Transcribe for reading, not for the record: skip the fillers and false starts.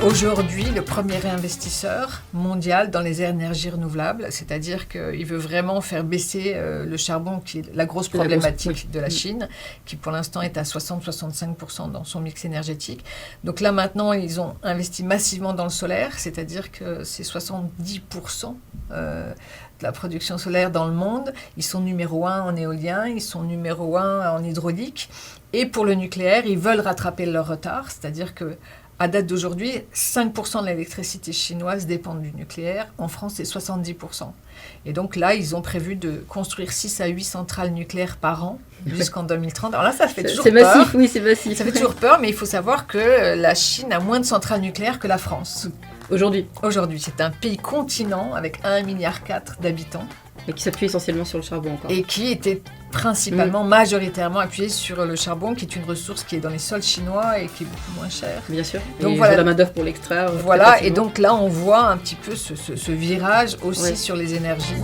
aujourd'hui le premier investisseur mondial dans les énergies renouvelables, c'est-à-dire qu'il veut vraiment faire baisser le charbon, qui est la grosse problématique de la Chine, qui pour l'instant est à 60-65% dans son mix énergétique. Donc là maintenant, ils ont investi massivement dans le solaire, c'est-à-dire que c'est 70% de la production solaire dans le monde. Ils sont numéro 1 en éolien, ils sont numéro 1 en hydraulique. Et pour le nucléaire, ils veulent rattraper leur retard, c'est-à-dire que à date d'aujourd'hui, 5% de l'électricité chinoise dépend du nucléaire. En France, c'est 70%. Et donc là, ils ont prévu de construire 6 à 8 centrales nucléaires par an jusqu'en 2030. Alors là, ça fait toujours peur. C'est massif, oui, c'est massif. Ça fait toujours peur, mais il faut savoir que la Chine a moins de centrales nucléaires que la France. Aujourd'hui, c'est un pays continent avec 1,4 milliard d'habitants. et qui s'appuie essentiellement sur le charbon encore. Et qui était principalement, majoritairement appuyé sur le charbon, qui est une ressource qui est dans les sols chinois et qui est beaucoup moins chère. Bien sûr. Donc et voilà. la main-d'œuvre pour l'extraire. Voilà, et donc là, on voit un petit peu ce virage aussi sur les énergies.